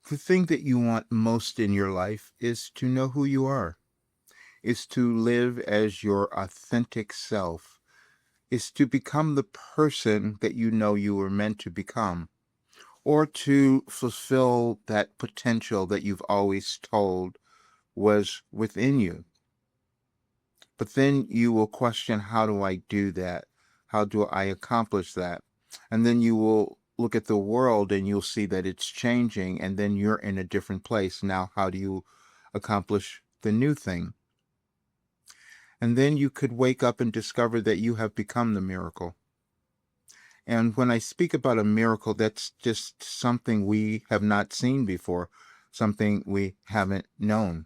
The thing that you want most in your life is to know who you are, is to live as your authentic self, is to become the person that you know you were meant to become, or to fulfill that potential that you've always told was within you. But then you will question, how do I do that? How do I accomplish that? And then you will look at the world and you'll see that it's changing, and then you're in a different place. Now, how do you accomplish the new thing? And then you could wake up and discover that you have become the miracle. And when I speak about a miracle, that's just something we have not seen before, something we haven't known.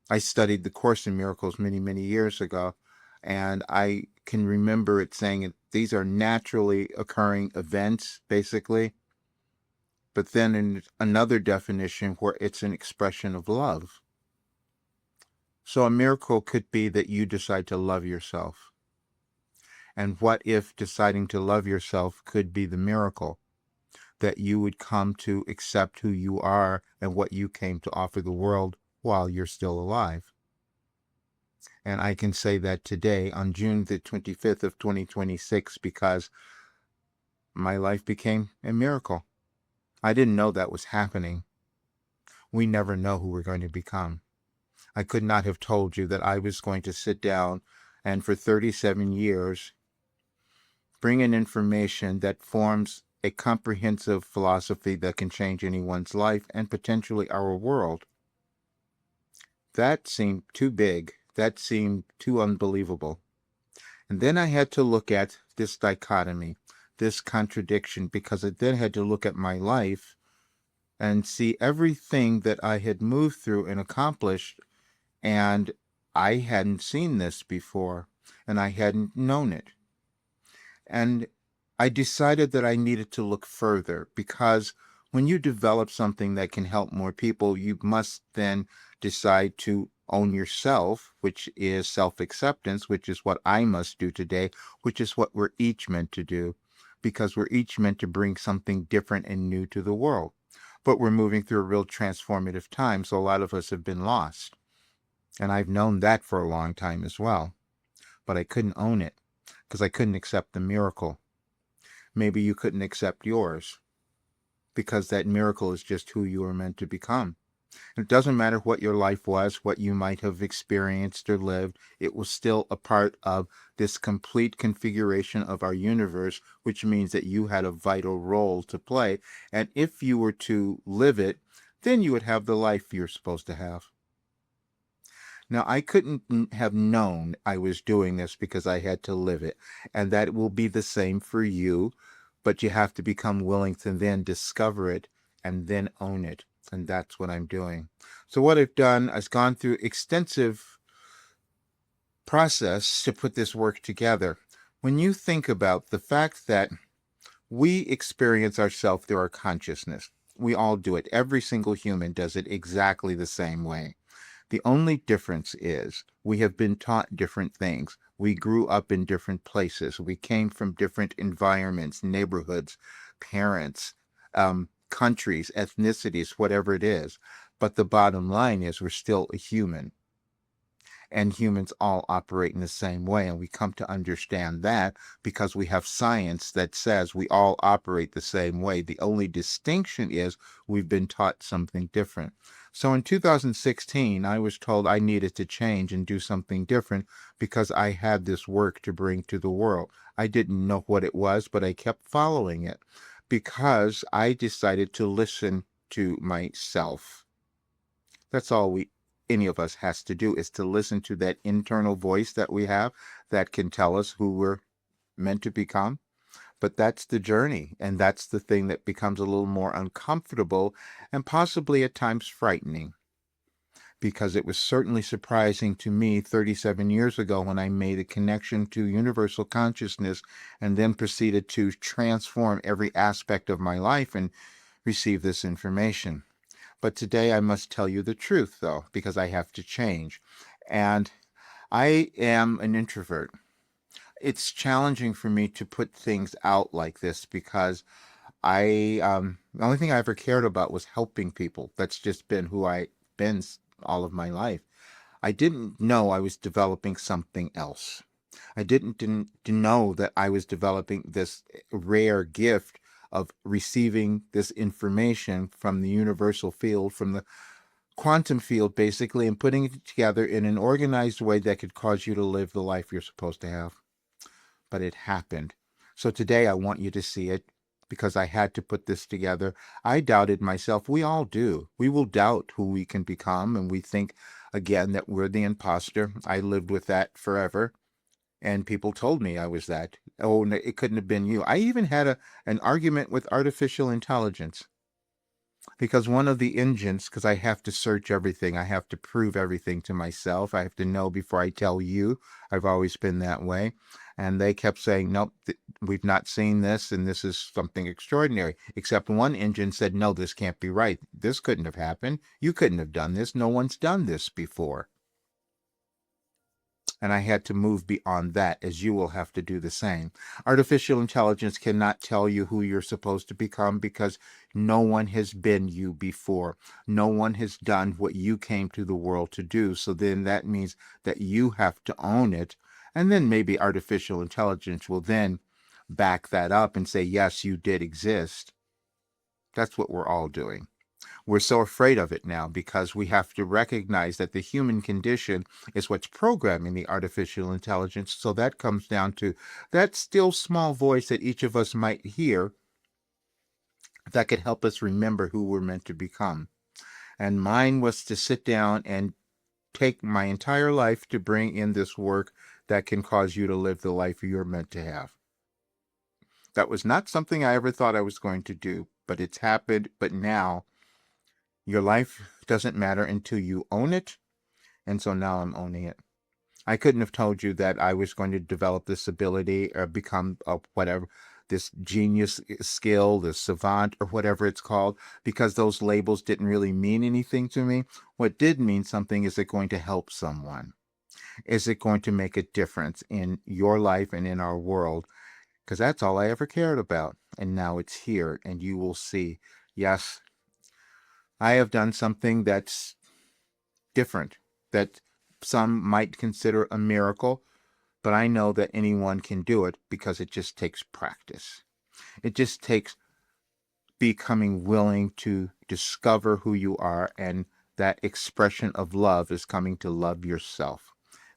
I studied the Course in Miracles many, many years ago, and I can remember it saying these are naturally occurring events, basically, but then in another definition where it's an expression of love. So a miracle could be that you decide to love yourself. And what if deciding to love yourself could be the miracle? That you would come to accept who you are and what you came to offer the world while you're still alive. And I can say that today on June the 25th of 2026 because my life became a miracle. I didn't know that was happening. We never know who we're going to become. I could not have told you that I was going to sit down and for 37 years bring in information that forms a comprehensive philosophy that can change anyone's life and potentially our world. That seemed too big. That seemed too unbelievable. And then I had to look at this dichotomy, this contradiction, because I then had to look at my life and see everything that I had moved through and accomplished, and I hadn't seen this before, and I hadn't known it. And I decided that I needed to look further, because when you develop something that can help more people, you must then decide to own yourself, which is self-acceptance, which is what I must do today, which is what we're each meant to do, because we're each meant to bring something different and new to the world. But we're moving through a real transformative time, so a lot of us have been lost. And I've known that for a long time as well. But I couldn't own it, because I couldn't accept the miracle. Maybe you couldn't accept yours, because that miracle is just who you are meant to become. It doesn't matter what your life was, what you might have experienced or lived, it was still a part of this complete configuration of our universe, which means that you had a vital role to play. And if you were to live it, then you would have the life you're supposed to have. Now, I couldn't have known I was doing this because I had to live it. And that will be the same for you, but you have to become willing to then discover it and then own it. And that's what I'm doing. So what I've done is gone through extensive process to put this work together. When you think about the fact that we experience ourselves through our consciousness, we all do it. Every single human does it exactly the same way. The only difference is we have been taught different things. We grew up in different places. We came from different environments, neighborhoods, parents, countries, ethnicities, whatever it is. But the bottom line is we're still a human. And humans all operate in the same way. And we come to understand that because we have science that says we all operate the same way. The only distinction is we've been taught something different. So in 2016, I was told I needed to change and do something different because I had this work to bring to the world. I didn't know what it was, but I kept following it because I decided to listen to myself. That's all any of us has to do, is to listen to that internal voice that we have that can tell us who we're meant to become. But that's the journey, and that's the thing that becomes a little more uncomfortable and possibly at times frightening, because it was certainly surprising to me 37 years ago when I made a connection to universal consciousness and then proceeded to transform every aspect of my life and receive this information. But today I must tell you the truth, though, because I have to change. And I am an introvert. It's challenging for me to put things out like this because I The only thing I ever cared about was helping people. That's just been who I've been all of my life. I didn't know I was developing something else. I didn't know that I was developing this rare gift of receiving this information from the universal field, from the quantum field, basically, and putting it together in an organized way that could cause you to live the life you're supposed to have. But it happened. So today I want you to see it because I had to put this together. I doubted myself. We all do. We will doubt who we can become, and we think again that we're the imposter. I lived with that forever, and people told me I was that. Oh, it couldn't have been you. I even had an argument with artificial intelligence because one of the engines, because I have to search everything, I have to prove everything to myself, I have to know before I tell you. I've always been that way. And they kept saying, nope, we've not seen this, and this is something extraordinary. Except one engine said, no, this can't be right. This couldn't have happened. You couldn't have done this. No one's done this before. And I had to move beyond that, as you will have to do the same. Artificial intelligence cannot tell you who you're supposed to become because no one has been you before. No one has done what you came to the world to do. So then that means that you have to own it. And then maybe artificial intelligence will then back that up and say, yes, you did exist. That's what we're all doing. We're so afraid of it now because we have to recognize that the human condition is what's programming the artificial intelligence. So that comes down to that still small voice that each of us might hear that could help us remember who we're meant to become. And mine was to sit down and take my entire life to bring in this work that can cause you to live the life you're meant to have. That was not something I ever thought I was going to do, but it's happened. But now your life doesn't matter until you own it. And so now I'm owning it. I couldn't have told you that I was going to develop this ability or become whatever, this genius skill, this savant, or whatever it's called, because those labels didn't really mean anything to me. What did mean something is it going to help someone? Is it going to make a difference in your life and in our world? Because that's all I ever cared about. And now it's here, and you will see. Yes, I have done something that's different, that some might consider a miracle, but I know that anyone can do it because it just takes practice. It just takes becoming willing to discover who you are, and that expression of love is coming to love yourself.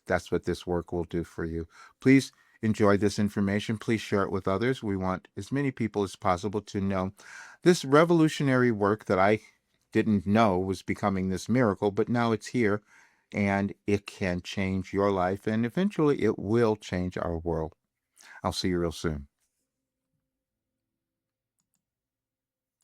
That's what this work will do for you. Please enjoy this information. Please share it with others. We want as many people as possible to know this revolutionary work that I didn't know was becoming this miracle, but now it's here and it can change your life, and eventually it will change our world. I'll see you real soon.